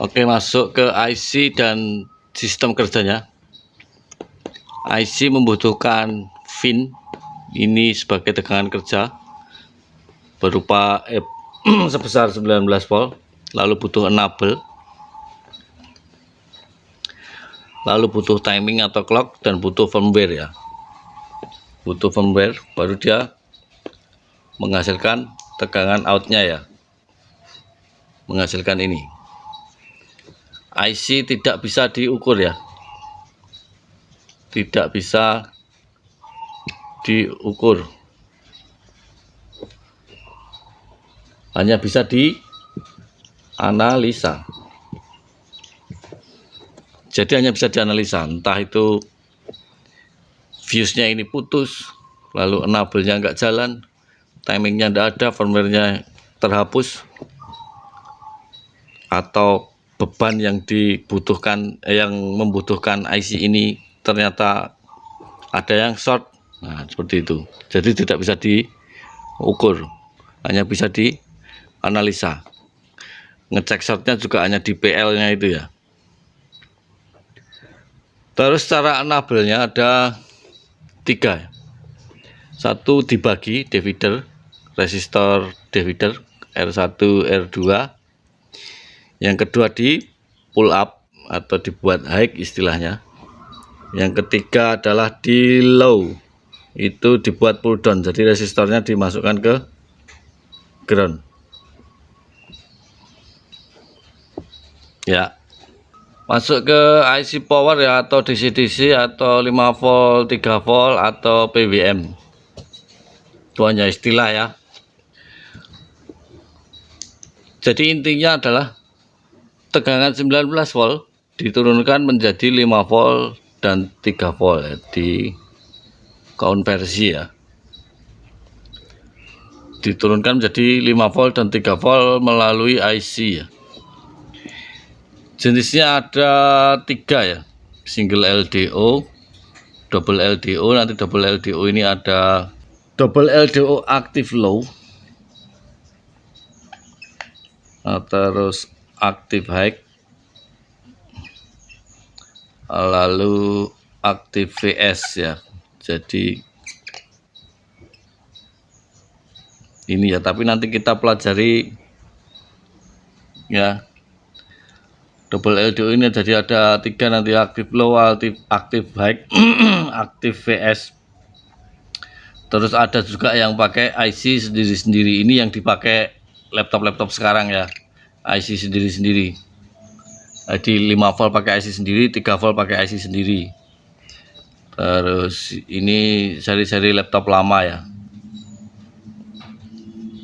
Oke, masuk ke IC dan sistem kerjanya. IC membutuhkan VIN ini sebagai tegangan kerja berupa sebesar 19 volt, lalu butuh enable, lalu butuh timing atau clock, dan butuh firmware ya. Butuh firmware baru dia menghasilkan tegangan outnya ya, menghasilkan ini. IC tidak bisa diukur ya, tidak bisa diukur, hanya bisa dianalisa. Jadi hanya bisa dianalisa, entah itu fuse-nya ini putus, lalu enable-nya nggak jalan, timingnya nggak ada, firmware-nya terhapus, atau beban yang dibutuhkan yang membutuhkan IC ini ternyata ada yang short. Nah, seperti itu. Jadi tidak bisa diukur, hanya bisa dianalisa. Ngecek shortnya juga hanya di PL-nya itu ya. Terus cara enable-nya ada 3. Satu dibagi divider, resistor divider R1 R2. Yang kedua di pull up atau dibuat high istilahnya. Yang ketiga adalah di low, itu dibuat pull down, jadi resistornya dimasukkan ke ground ya. Masuk ke IC power ya, atau DC-DC, atau 5 volt, 3 volt, atau PWM. Itu hanya istilah ya. Jadi intinya adalah tegangan 19 volt diturunkan menjadi 5 volt dan 3 volt ya, di konversi ya. Diturunkan menjadi 5 volt dan 3 volt melalui IC ya. Jenisnya ada 3 ya, single LDO, double LDO. Nanti double LDO ini ada double LDO active low, terus active high, lalu active VS ya. Jadi ini ya, tapi nanti kita pelajari ya. Double LDO ini jadi ada 3 nanti, active low, active high, active VS. Terus ada juga yang pakai IC sendiri-sendiri, ini yang dipakai laptop sekarang ya, IC sendiri-sendiri. Jadi 5 volt pakai IC sendiri, 3 volt pakai IC sendiri. Terus ini seri-seri laptop lama ya.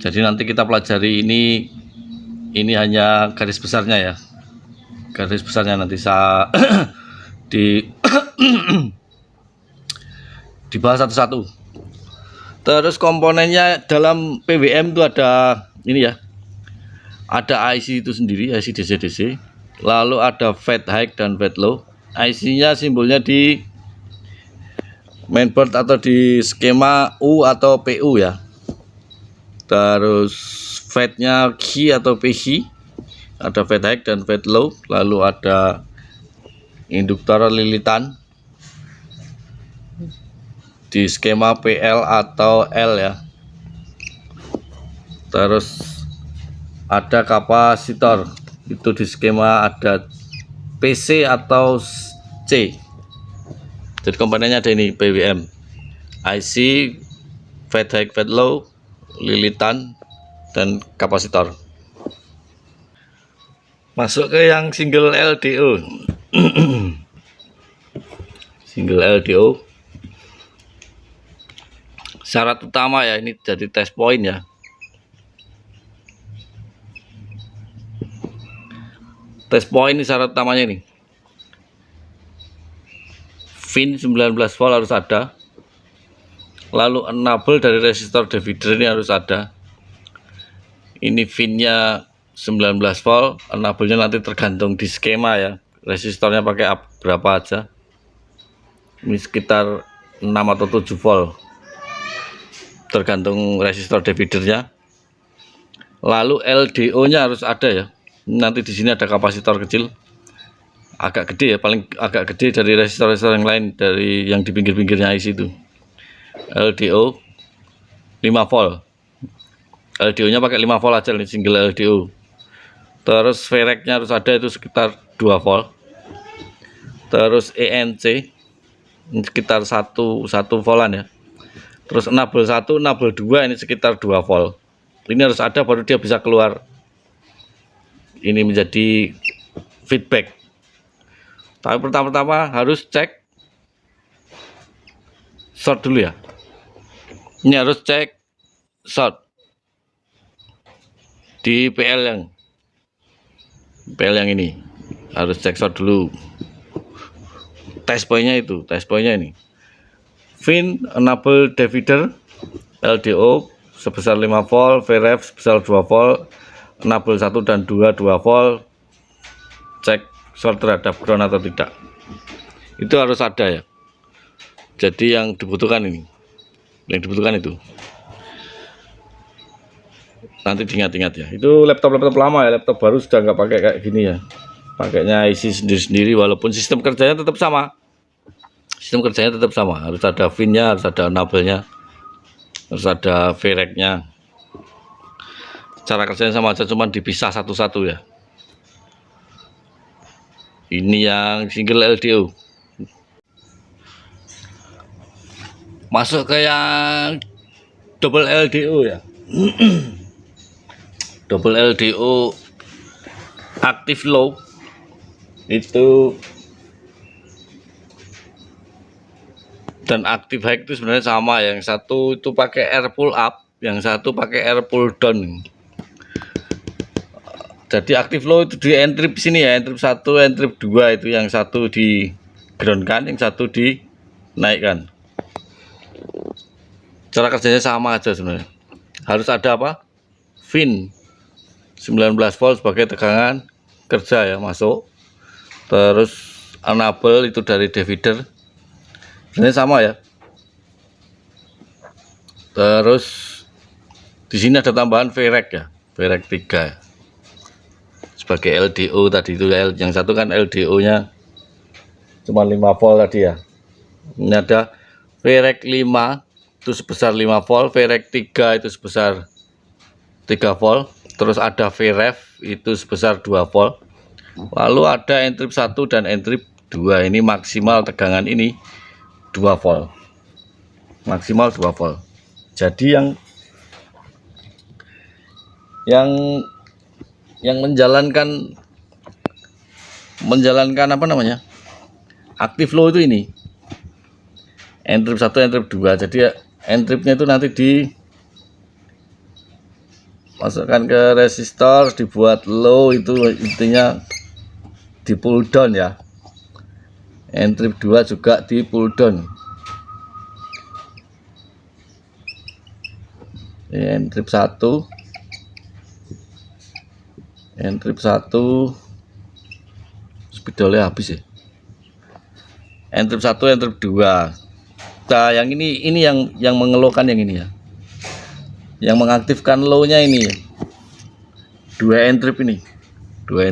Jadi nanti kita pelajari ini hanya garis besarnya ya. Garis besarnya nanti saya dibahas satu-satu. Terus komponennya dalam PWM itu ada ini ya. Ada IC itu sendiri, IC DC-DC. Lalu ada fade high dan fade low. IC-nya simbolnya di mainboard atau di skema U atau PU ya. Terus fade-nya Q atau PQ. Ada fade high dan fade low. Lalu ada induktor lilitan di skema PL atau L ya. Terus ada kapasitor, itu di skema ada PC atau C. Jadi komponennya ada ini, PWM, IC, fade high, fade low, lilitan, dan kapasitor. Masuk ke yang single LDO. Single LDO, syarat utama ya, ini jadi test point ya. Test point ini syarat utamanya ini. VIN 19 volt harus ada. Lalu enable dari resistor divider ini harus ada. Ini VIN-nya 19 volt, enable-nya nanti tergantung di skema ya. Resistornya pakai berapa aja. Ini sekitar 6 atau 7 volt. Tergantung resistor dividernya. Lalu LDO-nya harus ada ya. Nanti di sini ada kapasitor kecil, agak gede ya, paling agak gede dari resistor-resistor yang lain, dari yang di pinggir-pinggirnya IC itu. LDO 5 volt. LDO nya pakai 5 volt aja nih, single LDO. Terus VREC nya harus ada, itu sekitar 2 volt. Terus ENC sekitar 1 voltan ya. Terus enable 1, enable 2 ini sekitar 2 volt. Ini harus ada baru dia bisa keluar ini menjadi feedback. Tapi pertama-tama harus cek short dulu ya. Ini harus cek short di PL yang ini, harus cek short dulu. Test pointnya ini fin enable divider LDO sebesar 5 volt, VREF sebesar 2 volt, enable 1 dan 2 volt, cek short terhadap ground atau tidak. Itu harus ada ya. Jadi yang dibutuhkan itu nanti diingat-ingat ya. Itu laptop lama ya, laptop baru sudah nggak pakai kayak gini ya, pakainya IC sendiri-sendiri, walaupun sistem kerjanya tetap sama. Harus ada fin-nya, harus ada enable-nya, harus ada VREC-nya. Cara kerjanya sama aja, cuman dipisah satu-satu ya. Ini yang single LDO. Masuk ke yang double LDO ya. Double LDO active low itu dan active high itu sebenarnya sama, yang satu itu pakai air pull up, yang satu pakai air pull down. Jadi active low itu di entrip sini ya, entrip 1, entrip 2 itu, yang satu di ground kan, yang satu dinaikkan. Cara kerjanya sama aja sebenarnya. Harus ada apa? Fin 19 volt sebagai tegangan kerja ya, masuk. Terus enable itu dari divider. Sebenarnya sama ya. Terus di sini ada tambahan VREC ya, VREC 3 ya. Sebagai LDO tadi itu, yang satu kan LDO-nya cuma 5 volt tadi ya. Ini ada VREC 5 itu sebesar 5 volt, VREC 3 itu sebesar 3 volt, terus ada VREF itu sebesar 2 volt. Lalu ada entrip 1 dan entrip 2, ini maksimal tegangan ini 2 volt. Maksimal 2 volt. Jadi yang menjalankan apa namanya? Active low itu ini. Entrip 1, entrip 2. Jadi entripnya itu nanti masukkan ke resistor, dibuat low, itu intinya di pull down ya. Entrip 2 juga di pull down. Entrip 1 spidolnya habis ya. Entrip 1, entrip 2. Nah, yang ini yang mengeluhkan yang ini ya. Yang mengaktifkan low-nya ini ya. 2 entrip ini. 2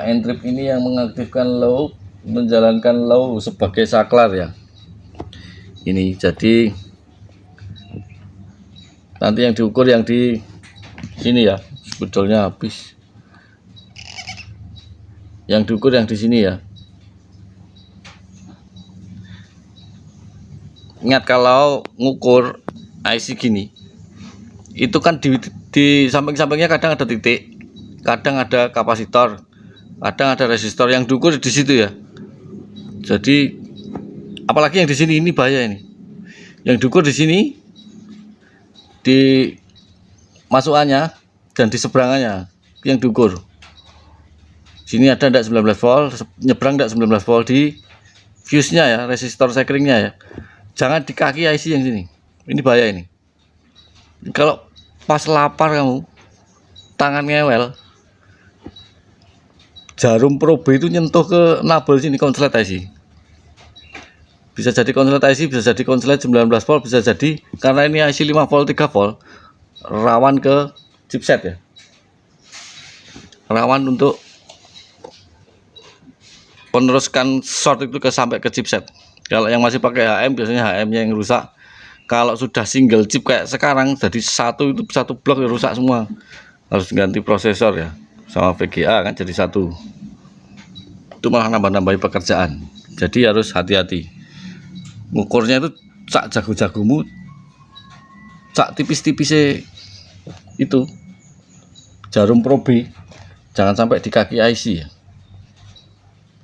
entrip ini yang mengaktifkan low, menjalankan low sebagai saklar ya. Ini jadi nanti yang diukur yang di sini ya, sebetulnya habis. Yang diukur yang di sini ya. Ingat kalau ngukur IC gini, itu kan di samping-sampingnya kadang ada titik, kadang ada kapasitor, kadang ada resistor, yang diukur di situ ya. Jadi apalagi yang di sini, ini bahaya ini. Yang diukur di sini, di masukannya dan di seberangannya yang diukur. Sini ada enggak 19 volt, nyebrang enggak 19 volt di fuse-nya ya, resistor sekringnya ya. Jangan di kaki IC yang sini. Ini bahaya ini. Kalau pas lapar kamu, tangan ngewel, jarum probe itu nyentuh ke nabel sini konslet IC. Bisa jadi konslet IC, bisa jadi konslet 19 volt, bisa jadi karena ini IC 5 volt 3 volt, rawan ke chipset ya, rawan untuk meneruskan short itu sampai ke chipset. Kalau yang masih pakai HM biasanya HM-nya yang rusak. Kalau sudah single chip kayak sekarang jadi satu blok ya rusak semua, harus ganti prosesor ya sama VGA kan jadi satu, itu malah nambah-nambahin pekerjaan. Jadi harus hati-hati ngukurnya itu, cak jago-jagomu cak tipis-tipisnya itu jarum probe, jangan sampai di kaki IC ya,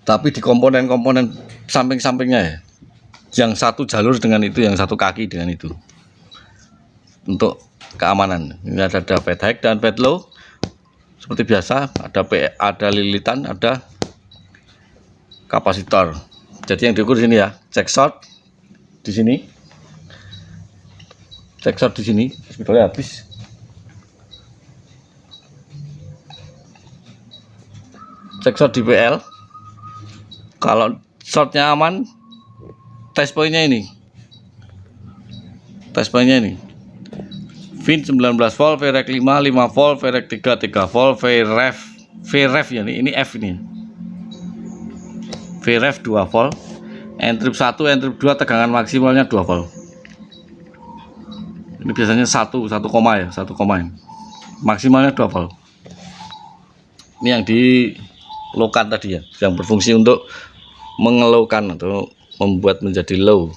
tapi di komponen-komponen samping-sampingnya ya, yang satu jalur dengan itu, yang satu kaki dengan itu, untuk keamanan. Ini ada fade high dan fade low seperti biasa, ada lilitan, ada kapasitor. Jadi yang diukur di sini ya, cek short di sini, cek short di sini, spidolnya habis. Cek short di PL, kalau shortnya aman, test pointnya ini, VIN 19 volt, VREC 5 volt, VREC 3 volt, VREF ya, ini F ini, VREF 2 volt, N-trip 1, N-trip 2 tegangan maksimalnya 2 volt. Ini biasanya 1 koma ya, 1 koma ini. Maksimalnya 2 volt. Ini yang di low kan tadi ya, yang berfungsi untuk mengelowkan atau membuat menjadi low.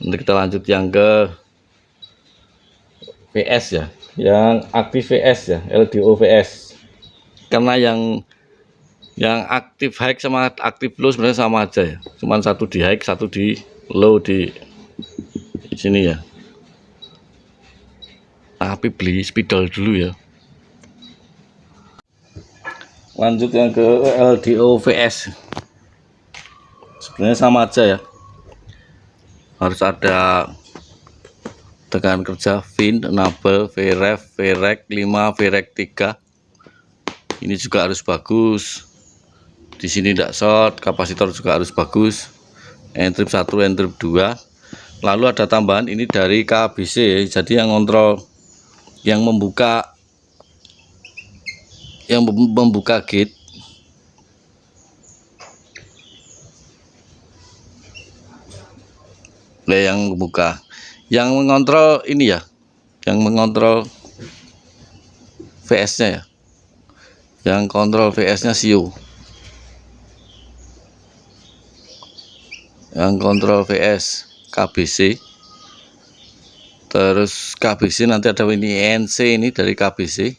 Nanti kita lanjut yang ke VS ya, yang aktif VS ya, LDO VS. Karena yang aktif high sama aktif low sebenarnya sama aja ya, cuman satu di high, satu di low di sini ya. Tapi beli spidol dulu ya. Lanjut yang ke LDO VS, sebenarnya sama aja ya, harus ada tekanan kerja VIN, enable, VREF, VREC 5, VREC 3. Ini juga harus bagus. Di sini tidak short, kapasitor juga harus bagus. N-trip 1, N-trip 2. Lalu ada tambahan ini dari KBC, jadi yang kontrol, yang membuka gate. Yang membuka, yang mengontrol ini ya, yang mengontrol VS nya ya, yang kontrol VS nya SIO, yang kontrol VS KBC. Terus KBC nanti ada ini NC, ini dari KBC.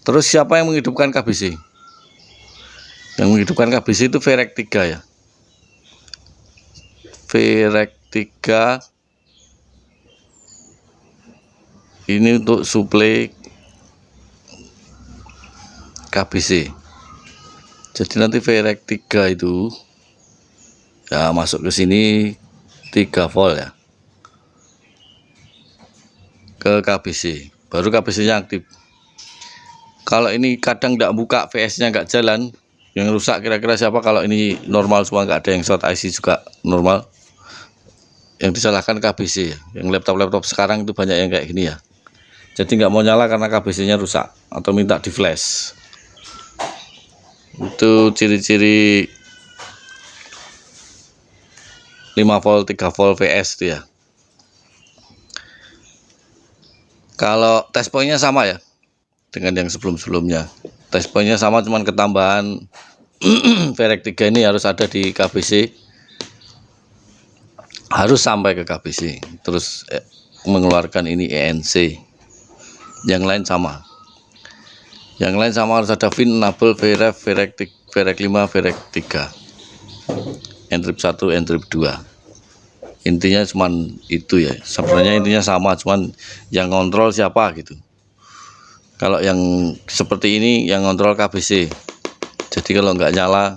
Terus siapa yang menghidupkan KBC? Yang menghidupkan KBC itu VREC 3 ya, VREC 3 ini untuk suplai KBC. Jadi nanti VREC 3 itu ya masuk ke sini 3 volt ya, ke KBC, baru KBC nya aktif. Kalau ini kadang tidak buka, VS nya nggak jalan, yang rusak kira-kira siapa? Kalau ini normal semua, nggak ada yang short, IC juga normal, yang disalahkan KBC ya. Yang laptop sekarang itu banyak yang kayak gini ya, jadi nggak mau nyala karena KBC nya rusak atau minta di flash. Itu ciri-ciri 5 volt 3 volt VS itu ya. Kalau test point-nya sama ya dengan yang sebelum-sebelumnya, test point-nya sama, cuman ketambahan VREC 3 ini harus ada di KBC, harus sampai ke KBC, terus mengeluarkan ini ENC. Yang lain sama, harus ada VIN, enable, VREF, VREC 5, VREC 3, N-trip 1, N-trip 2. Intinya cuman itu ya, sebenarnya intinya sama, cuman yang kontrol siapa gitu. Kalau yang seperti ini yang kontrol KBC. Jadi kalau nggak nyala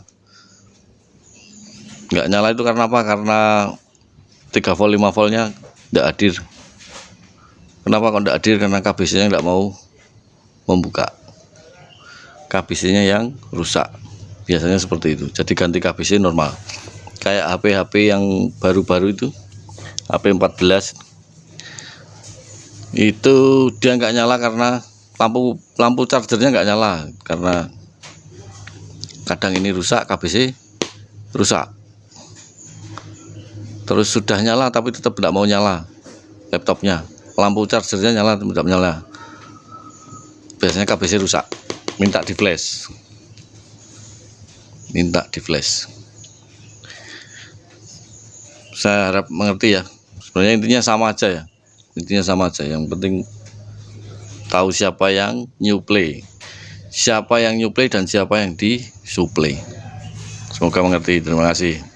itu karena apa? Karena 3 volt 5 voltnya tidak hadir. Kenapa kok tidak hadir? Karena KBC nya nggak mau membuka, KBC nya yang rusak, biasanya seperti itu. Jadi ganti KBC normal, kayak HP yang baru-baru itu, HP 14 Itu dia nggak nyala karena lampu chargernya nggak nyala, karena kadang ini rusak, KBC rusak. Terus sudah nyala tapi tetap tidak mau nyala laptopnya, lampu chargernya nyala tidak nyala. Biasanya KBC rusak, minta di flash. Saya harap mengerti ya. Sebenarnya intinya sama aja ya. Yang penting tahu siapa yang nyuplai, dan siapa yang disuplai. Semoga mengerti. Terima kasih.